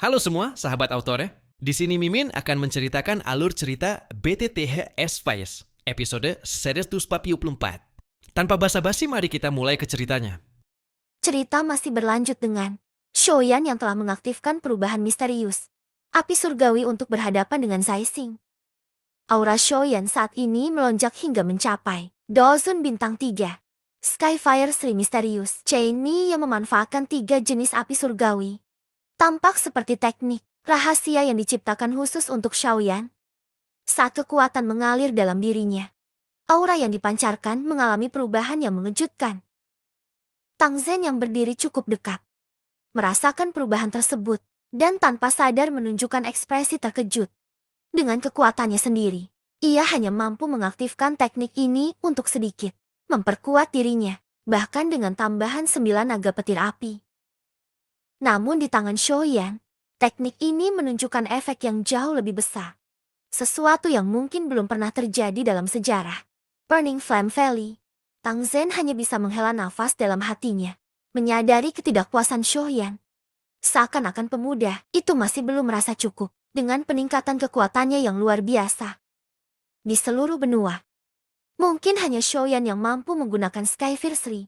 Halo semua, sahabat autor ya. Di sini Mimin akan menceritakan alur cerita BTTH Spice, episode 144. Tanpa basa-basi, mari kita mulai ke ceritanya. Cerita masih berlanjut dengan Shoyan yang telah mengaktifkan perubahan misterius. Api surgawi untuk berhadapan dengan Zaising. Aura Shoyan saat ini melonjak hingga mencapai Dozun bintang 3. Skyfire Sri misterius. Cheney yang memanfaatkan 3 jenis api surgawi. Tampak seperti teknik rahasia yang diciptakan khusus untuk Shoyan. Saat kekuatan mengalir dalam dirinya, aura yang dipancarkan mengalami perubahan yang mengejutkan. Tang Zhen yang berdiri cukup dekat merasakan perubahan tersebut, dan tanpa sadar menunjukkan ekspresi terkejut. Dengan kekuatannya sendiri, ia hanya mampu mengaktifkan teknik ini untuk sedikit memperkuat dirinya, bahkan dengan tambahan 9 naga petir api. Namun di tangan Shoyan, teknik ini menunjukkan efek yang jauh lebih besar. Sesuatu yang mungkin belum pernah terjadi dalam sejarah. Burning Flame Valley. Tang Zhen hanya bisa menghela nafas dalam hatinya, menyadari ketidakpuasan Shoyan. Seakan-akan pemuda itu masih belum merasa cukup dengan peningkatan kekuatannya yang luar biasa. Di seluruh benua, mungkin hanya Shoyan yang mampu menggunakan Skyfire Sri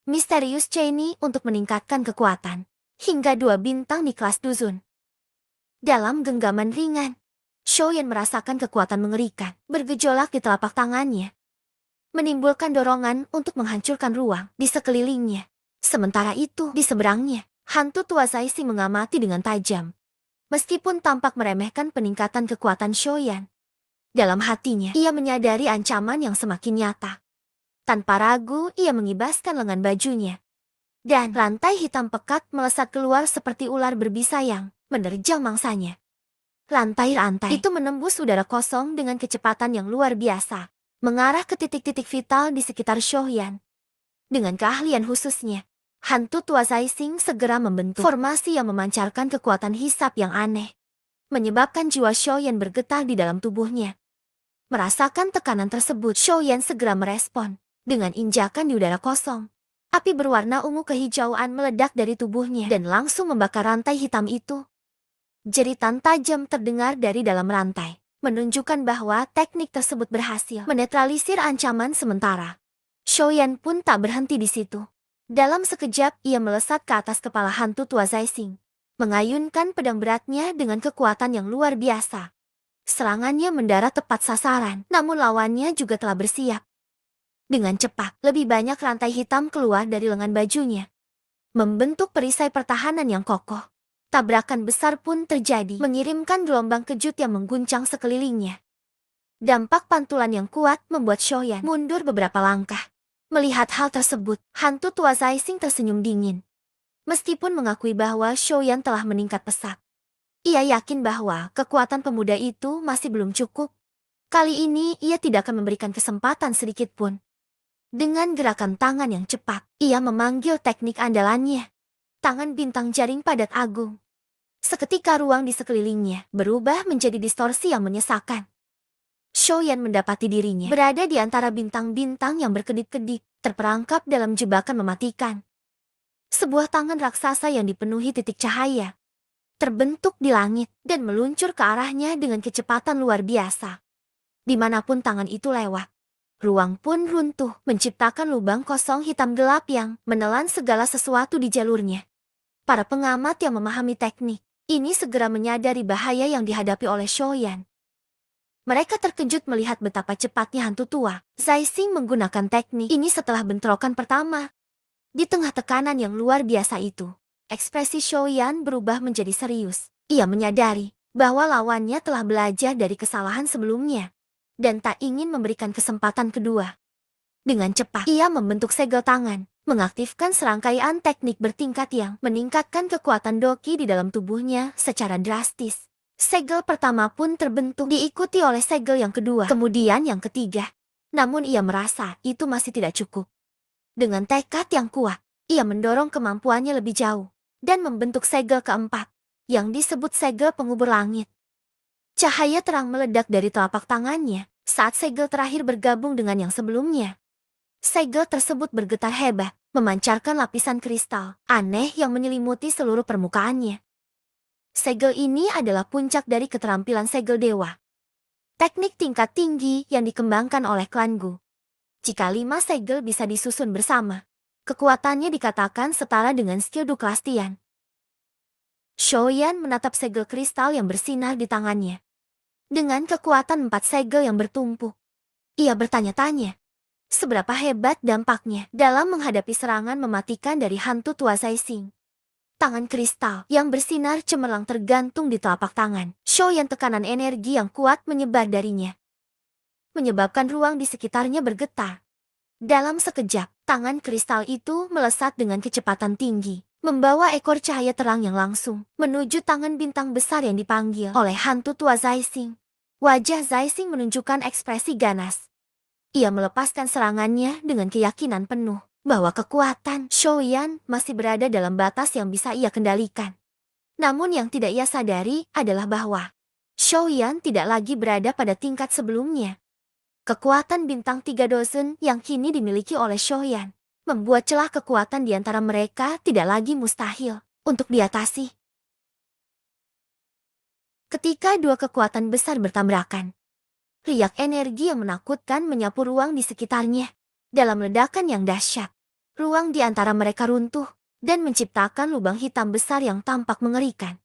Misterius Cheney untuk meningkatkan kekuatan hingga 2 bintang di kelas Duzun. Dalam genggaman ringan, Shoyan merasakan kekuatan mengerikan bergejolak di telapak tangannya, menimbulkan dorongan untuk menghancurkan ruang di sekelilingnya. Sementara itu, di seberangnya, hantu tua Zaising mengamati dengan tajam. Meskipun tampak meremehkan peningkatan kekuatan Shoyan, dalam hatinya ia menyadari ancaman yang semakin nyata. Tanpa ragu, ia mengibaskan lengan bajunya. Dan rantai hitam pekat melesat keluar seperti ular berbisa yang menerjang mangsanya. Rantai-rantai itu menembus udara kosong dengan kecepatan yang luar biasa, mengarah ke titik-titik vital di sekitar Shoyan. Dengan keahlian khususnya, hantu tua Zaising segera membentuk formasi yang memancarkan kekuatan hisap yang aneh, menyebabkan jiwa Shoyan bergetar di dalam tubuhnya. Merasakan tekanan tersebut, Shoyan segera merespon dengan injakan di udara kosong. Api berwarna ungu kehijauan meledak dari tubuhnya dan langsung membakar rantai hitam itu. Jeritan tajam terdengar dari dalam rantai, menunjukkan bahwa teknik tersebut berhasil menetralisir ancaman sementara. Shoyan pun tak berhenti di situ. Dalam sekejap ia melesat ke atas kepala hantu tua Zaising, mengayunkan pedang beratnya dengan kekuatan yang luar biasa. Serangannya mendarat tepat sasaran, namun lawannya juga telah bersiap. Dengan cepat, lebih banyak rantai hitam keluar dari lengan bajunya, membentuk perisai pertahanan yang kokoh. Tabrakan besar pun terjadi, mengirimkan gelombang kejut yang mengguncang sekelilingnya. Dampak pantulan yang kuat membuat Shoyan mundur beberapa langkah. Melihat hal tersebut, hantu tua Zaising tersenyum dingin. Meskipun mengakui bahwa Shoyan telah meningkat pesat, ia yakin bahwa kekuatan pemuda itu masih belum cukup. Kali ini ia tidak akan memberikan kesempatan sedikit pun. Dengan gerakan tangan yang cepat, ia memanggil teknik andalannya. Tangan bintang jaring padat agung. Seketika ruang di sekelilingnya berubah menjadi distorsi yang menyesakan. Shoyan mendapati dirinya berada di antara bintang-bintang yang berkedip-kedip, terperangkap dalam jebakan mematikan. Sebuah tangan raksasa yang dipenuhi titik cahaya terbentuk di langit dan meluncur ke arahnya dengan kecepatan luar biasa. Dimanapun tangan itu lewat, ruang pun runtuh, menciptakan lubang kosong hitam gelap yang menelan segala sesuatu di jalurnya. Para pengamat yang memahami teknik ini segera menyadari bahaya yang dihadapi oleh Shoyan. Mereka terkejut melihat betapa cepatnya hantu tua Zaising menggunakan teknik ini setelah bentrokan pertama. Di tengah tekanan yang luar biasa itu, ekspresi Shoyan berubah menjadi serius. Ia menyadari bahwa lawannya telah belajar dari kesalahan sebelumnya dan tak ingin memberikan kesempatan kedua. Dengan cepat, ia membentuk segel tangan, mengaktifkan serangkaian teknik bertingkat yang meningkatkan kekuatan doki di dalam tubuhnya secara drastis. Segel pertama pun terbentuk, diikuti oleh segel yang kedua, kemudian yang ketiga. Namun ia merasa itu masih tidak cukup. Dengan tekad yang kuat, ia mendorong kemampuannya lebih jauh dan membentuk segel keempat, yang disebut segel pengubur langit. Cahaya terang meledak dari telapak tangannya saat segel terakhir bergabung dengan yang sebelumnya. Segel tersebut bergetar hebat, memancarkan lapisan kristal aneh yang menyelimuti seluruh permukaannya. Segel ini adalah puncak dari keterampilan segel dewa. Teknik tingkat tinggi yang dikembangkan oleh klan Gu. Jika 5 segel bisa disusun bersama, kekuatannya dikatakan setara dengan skill Du kelas Tian. Shoyan menatap segel kristal yang bersinar di tangannya. Dengan kekuatan 4 segel yang bertumpuk, ia bertanya-tanya, seberapa hebat dampaknya dalam menghadapi serangan mematikan dari hantu tua Saising. Tangan kristal yang bersinar cemerlang tergantung di telapak tangan. Shoyan tekanan energi yang kuat menyebar darinya, menyebabkan ruang di sekitarnya bergetar. Dalam sekejap, tangan kristal itu melesat dengan kecepatan tinggi, membawa ekor cahaya terang yang langsung menuju tangan bintang besar yang dipanggil oleh hantu tua Zaising. Wajah Zaising menunjukkan ekspresi ganas. Ia melepaskan serangannya dengan keyakinan penuh bahwa kekuatan Shoyan masih berada dalam batas yang bisa ia kendalikan. Namun yang tidak ia sadari adalah bahwa Shoyan tidak lagi berada pada tingkat sebelumnya. Kekuatan bintang 3 dozen yang kini dimiliki oleh Shoyan membuat celah kekuatan di antara mereka tidak lagi mustahil untuk diatasi. Ketika dua kekuatan besar bertabrakan, riak energi yang menakutkan menyapu ruang di sekitarnya. Dalam ledakan yang dahsyat, ruang di antara mereka runtuh dan menciptakan lubang hitam besar yang tampak mengerikan.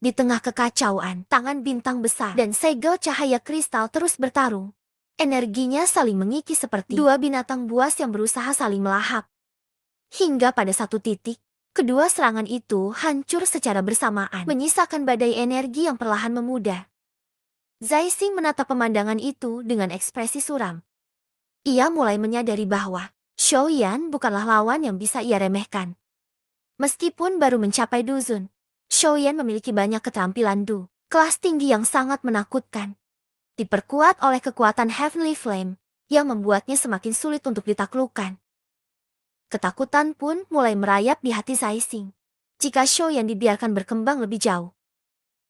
Di tengah kekacauan, tangan bintang besar dan segel cahaya kristal terus bertarung. Energinya saling mengikis seperti dua binatang buas yang berusaha saling melahap. Hingga pada satu titik, kedua serangan itu hancur secara bersamaan, menyisakan badai energi yang perlahan memudar. Zaising menatap pemandangan itu dengan ekspresi suram. Ia mulai menyadari bahwa Shoyan bukanlah lawan yang bisa ia remehkan. Meskipun baru mencapai Duzun, Shoyan memiliki banyak keterampilan Du, kelas tinggi yang sangat menakutkan. Diperkuat oleh kekuatan Heavenly Flame yang membuatnya semakin sulit untuk ditaklukkan. Ketakutan pun mulai merayap di hati Zaising. Jika Shoyan dibiarkan berkembang lebih jauh,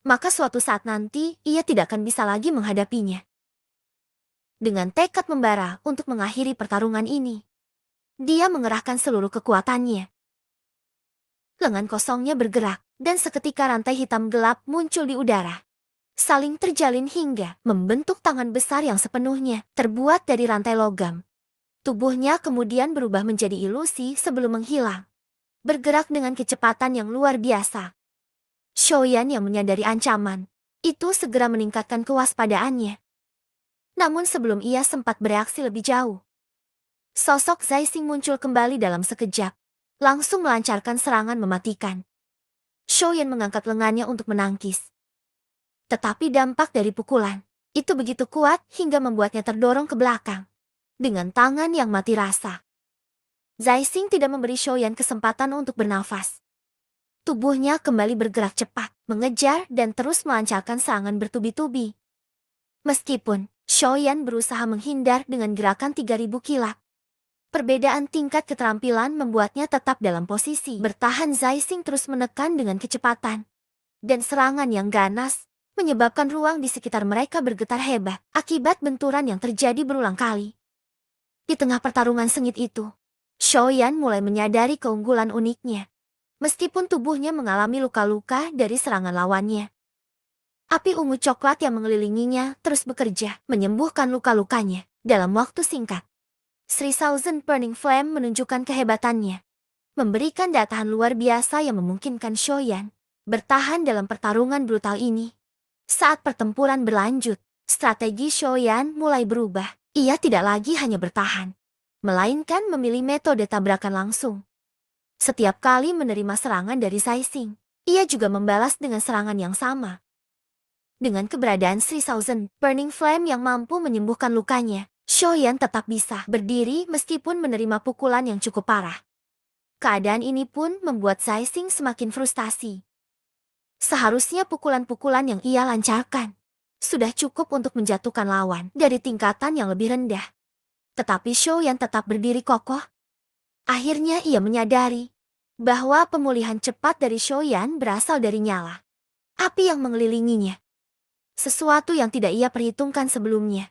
maka suatu saat nanti ia tidak akan bisa lagi menghadapinya. Dengan tekad membara untuk mengakhiri pertarungan ini, dia mengerahkan seluruh kekuatannya. Lengan kosongnya bergerak, dan seketika rantai hitam gelap muncul di udara. Saling terjalin hingga membentuk tangan besar yang sepenuhnya terbuat dari rantai logam. Tubuhnya kemudian berubah menjadi ilusi sebelum menghilang, bergerak dengan kecepatan yang luar biasa. Shoyan yang menyadari ancaman itu segera meningkatkan kewaspadaannya. Namun sebelum ia sempat bereaksi lebih jauh, sosok Zaising muncul kembali dalam sekejap, langsung melancarkan serangan mematikan. Shoyan mengangkat lengannya untuk menangkis. Tetapi dampak dari pukulan itu begitu kuat hingga membuatnya terdorong ke belakang. Dengan tangan yang mati rasa, Zaising tidak memberi Shoyan kesempatan untuk bernafas. Tubuhnya kembali bergerak cepat, mengejar dan terus melancarkan serangan bertubi-tubi. Meskipun Shoyan berusaha menghindar dengan gerakan 3000 kilat, perbedaan tingkat keterampilan membuatnya tetap dalam posisi bertahan. Zaising terus menekan dengan kecepatan, dan serangan yang ganas menyebabkan ruang di sekitar mereka bergetar hebat akibat benturan yang terjadi berulang kali. Di tengah pertarungan sengit itu, Shoyan mulai menyadari keunggulan uniknya. Meskipun tubuhnya mengalami luka-luka dari serangan lawannya, api ungu coklat yang mengelilinginya terus bekerja menyembuhkan luka-lukanya dalam waktu singkat. 3000 Burning Flame menunjukkan kehebatannya, memberikan daya tahan luar biasa yang memungkinkan Shoyan bertahan dalam pertarungan brutal ini. Saat pertempuran berlanjut, strategi Shoyan mulai berubah. Ia tidak lagi hanya bertahan, melainkan memilih metode tabrakan langsung. Setiap kali menerima serangan dari Zaising, ia juga membalas dengan serangan yang sama. Dengan keberadaan 3000 Burning Flame yang mampu menyembuhkan lukanya, Shoyan tetap bisa berdiri meskipun menerima pukulan yang cukup parah. Keadaan ini pun membuat Zaising semakin frustasi. Seharusnya pukulan-pukulan yang ia lancarkan sudah cukup untuk menjatuhkan lawan dari tingkatan yang lebih rendah. Tetapi Shoyan tetap berdiri kokoh. Akhirnya ia menyadari bahwa pemulihan cepat dari Shoyan berasal dari nyala api yang mengelilinginya. Sesuatu yang tidak ia perhitungkan sebelumnya.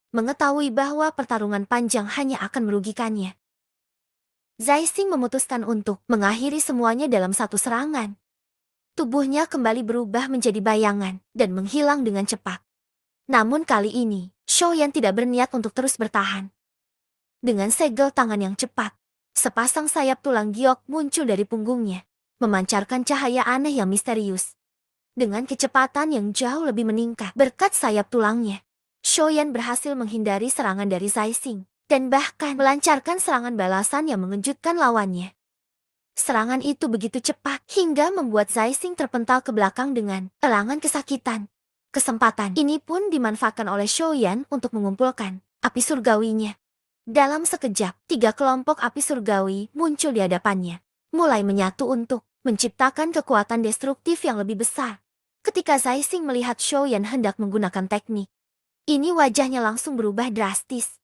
Mengetahui bahwa pertarungan panjang hanya akan merugikannya, Zaising memutuskan untuk mengakhiri semuanya dalam satu serangan. Tubuhnya kembali berubah menjadi bayangan dan menghilang dengan cepat. Namun kali ini, Shoyan tidak berniat untuk terus bertahan. Dengan segel tangan yang cepat, sepasang sayap tulang giok muncul dari punggungnya, memancarkan cahaya aneh yang misterius. Dengan kecepatan yang jauh lebih meningkat berkat sayap tulangnya, Shoyan berhasil menghindari serangan dari Zaising, dan bahkan melancarkan serangan balasan yang mengejutkan lawannya. Serangan itu begitu cepat hingga membuat Zaising terpental ke belakang dengan elangan kesakitan. Kesempatan ini pun dimanfaatkan oleh Shoyan untuk mengumpulkan api surgawinya. Dalam sekejap, 3 kelompok api surgawi muncul di hadapannya, mulai menyatu untuk menciptakan kekuatan destruktif yang lebih besar. Ketika Zaising melihat Shoyan hendak menggunakan teknik ini, wajahnya langsung berubah drastis.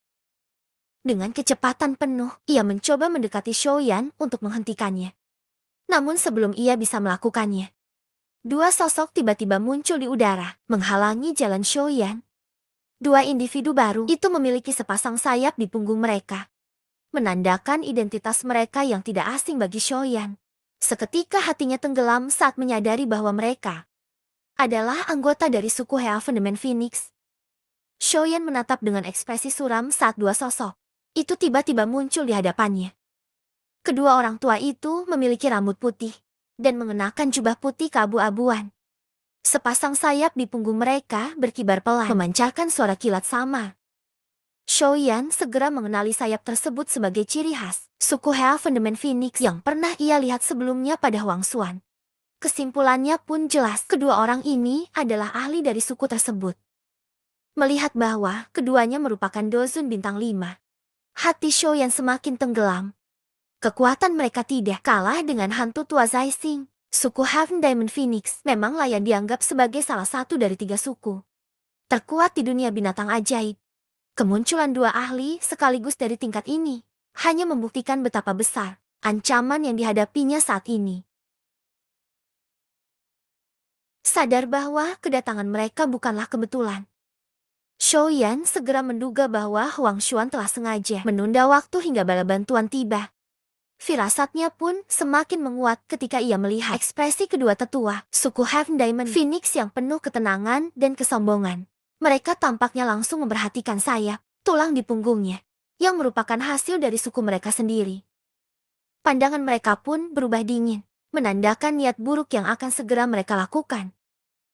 Dengan kecepatan penuh, ia mencoba mendekati Shoyan untuk menghentikannya. Namun sebelum ia bisa melakukannya, 2 sosok tiba-tiba muncul di udara, menghalangi jalan Shoyan. 2 individu baru itu memiliki sepasang sayap di punggung mereka, menandakan identitas mereka yang tidak asing bagi Shoyan. Seketika hatinya tenggelam saat menyadari bahwa mereka adalah anggota dari suku Heaven Demand Phoenix. Shoyan menatap dengan ekspresi suram saat 2 sosok itu tiba-tiba muncul di hadapannya. Kedua orang tua itu memiliki rambut putih dan mengenakan jubah putih keabu-abuan. Sepasang sayap di punggung mereka berkibar pelan, memancarkan suara kilat samar. Shoyan segera mengenali sayap tersebut sebagai ciri khas suku Heaven Demand Phoenix yang pernah ia lihat sebelumnya pada Huangsuan. Kesimpulannya pun jelas, kedua orang ini adalah ahli dari suku tersebut. Melihat bahwa keduanya merupakan Dozun bintang 5, hati Shoyan semakin tenggelam. Kekuatan mereka tidak kalah dengan hantu tua Zaising. Suku Heaven Diamond Phoenix memang layak dianggap sebagai salah satu dari 3 suku terkuat di dunia binatang ajaib. Kemunculan 2 ahli sekaligus dari tingkat ini hanya membuktikan betapa besar ancaman yang dihadapinya saat ini. Sadar bahwa kedatangan mereka bukanlah kebetulan, Shoyan segera menduga bahwa Huangshuan telah sengaja menunda waktu hingga bala bantuan tiba. Firasatnya pun semakin menguat ketika ia melihat ekspresi kedua tetua suku Heaven Diamond Phoenix yang penuh ketenangan dan kesombongan. Mereka tampaknya langsung memperhatikan sayap tulang di punggungnya, yang merupakan hasil dari suku mereka sendiri. Pandangan mereka pun berubah dingin, menandakan niat buruk yang akan segera mereka lakukan.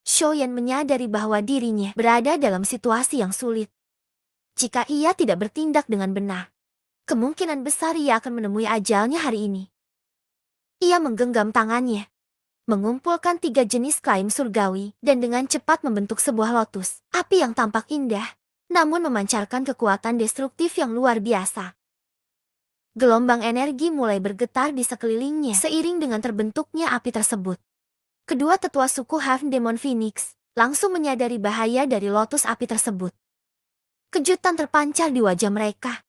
Shoyan menyadari bahwa dirinya berada dalam situasi yang sulit. Jika ia tidak bertindak dengan benar, kemungkinan besar ia akan menemui ajalnya hari ini. Ia menggenggam tangannya, mengumpulkan 3 jenis klaim surgawi, dan dengan cepat membentuk sebuah lotus api yang tampak indah, namun memancarkan kekuatan destruktif yang luar biasa. Gelombang energi mulai bergetar di sekelilingnya seiring dengan terbentuknya api tersebut. Kedua tetua suku Heaven Demon Phoenix langsung menyadari bahaya dari lotus api tersebut. Kejutan terpancar di wajah mereka.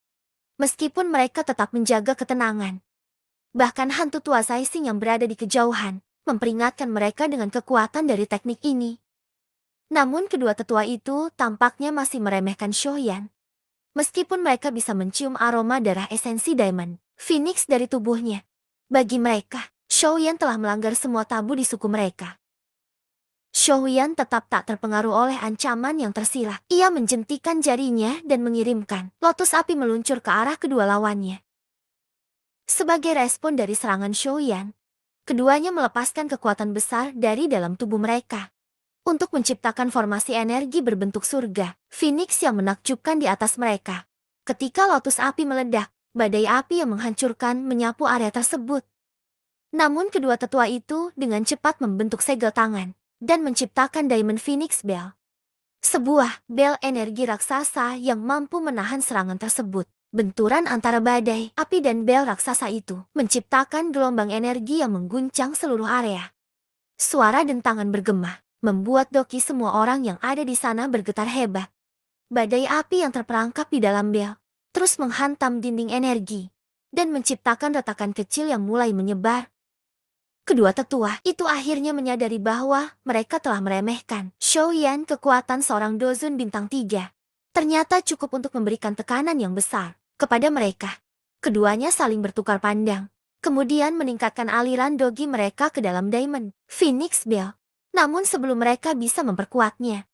Meskipun mereka tetap menjaga ketenangan, bahkan hantu tua Zaising yang berada di kejauhan memperingatkan mereka dengan kekuatan dari teknik ini. Namun kedua tetua itu tampaknya masih meremehkan Shoyan. Meskipun mereka bisa mencium aroma darah esensi Diamond Phoenix dari tubuhnya, bagi mereka, Shoyan telah melanggar semua tabu di suku mereka. Shoyan tetap tak terpengaruh oleh ancaman yang tersirat. Ia menjentikan jarinya dan mengirimkan lotus api meluncur ke arah kedua lawannya. Sebagai respon dari serangan Shoyan, keduanya melepaskan kekuatan besar dari dalam tubuh mereka untuk menciptakan formasi energi berbentuk surga Phoenix yang menakjubkan di atas mereka. Ketika lotus api meledak, badai api yang menghancurkan menyapu area tersebut. Namun kedua tetua itu dengan cepat membentuk segel tangan dan menciptakan Diamond Phoenix Bell. Sebuah bel energi raksasa yang mampu menahan serangan tersebut. Benturan antara badai api dan bel raksasa itu menciptakan gelombang energi yang mengguncang seluruh area. Suara dentangan bergema, membuat doki semua orang yang ada di sana bergetar hebat. Badai api yang terperangkap di dalam bel terus menghantam dinding energi dan menciptakan retakan kecil yang mulai menyebar. Kedua tetua itu akhirnya menyadari bahwa mereka telah meremehkan Shoyan. Kekuatan seorang Dozun bintang 3 ternyata cukup untuk memberikan tekanan yang besar kepada mereka. Keduanya saling bertukar pandang, kemudian meningkatkan aliran dogi mereka ke dalam Diamond Phoenix Bell. Namun sebelum mereka bisa memperkuatnya,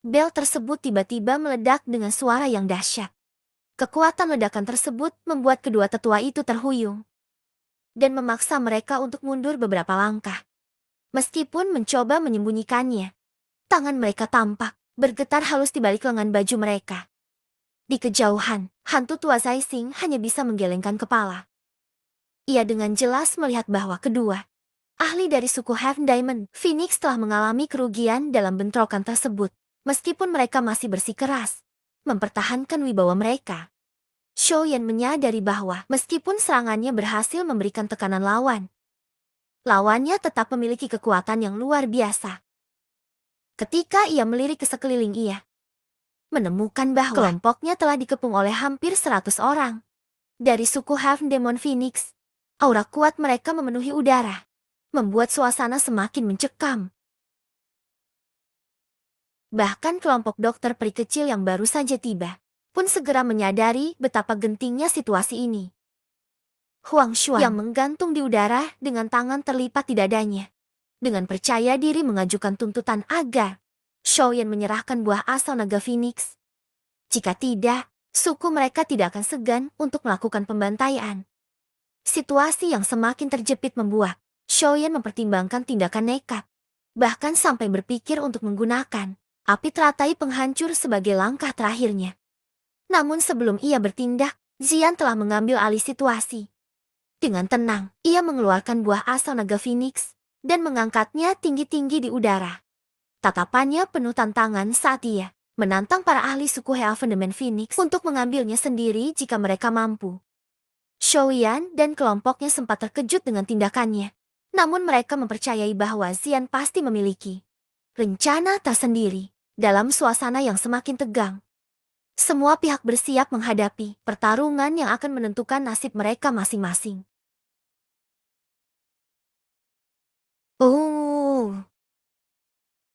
bel tersebut tiba-tiba meledak dengan suara yang dahsyat. Kekuatan ledakan tersebut membuat kedua tetua itu terhuyung dan memaksa mereka untuk mundur beberapa langkah. Meskipun mencoba menyembunyikannya, tangan mereka tampak bergetar halus di balik lengan baju mereka. Di kejauhan, hantu tua Zaising hanya bisa menggelengkan kepala. Ia dengan jelas melihat bahwa kedua ahli dari suku Half Diamond Phoenix telah mengalami kerugian dalam bentrokan tersebut. Meskipun mereka masih bersikeras mempertahankan wibawa mereka, Shoyan menyadari bahwa meskipun serangannya berhasil memberikan tekanan lawannya tetap memiliki kekuatan yang luar biasa. Ketika ia melirik ke sekeliling, ia menemukan bahwa kelompoknya telah dikepung oleh hampir 100 orang dari suku Half Demon Phoenix. Aura kuat mereka memenuhi udara, membuat suasana semakin mencekam. Bahkan kelompok dokter peri kecil yang baru saja tiba pun segera menyadari betapa gentingnya situasi ini. Huang Xuan yang menggantung di udara dengan tangan terlipat di dadanya, dengan percaya diri mengajukan tuntutan agar Shoyan menyerahkan buah asal naga Phoenix. Jika tidak, suku mereka tidak akan segan untuk melakukan pembantaian. Situasi yang semakin terjepit membuat Shoyan mempertimbangkan tindakan nekat, bahkan sampai berpikir untuk menggunakan api teratai penghancur sebagai langkah terakhirnya. Namun sebelum ia bertindak, Zian telah mengambil alih situasi. Dengan tenang, ia mengeluarkan buah asal naga Phoenix dan mengangkatnya tinggi-tinggi di udara. Tatapannya penuh tantangan saat ia menantang para ahli suku Heaven Phoenix untuk mengambilnya sendiri jika mereka mampu. Shoyan dan kelompoknya sempat terkejut dengan tindakannya. Namun mereka mempercayai bahwa Zian pasti memiliki rencana tersendiri. Dalam suasana yang semakin tegang, semua pihak bersiap menghadapi pertarungan yang akan menentukan nasib mereka masing-masing. Oh,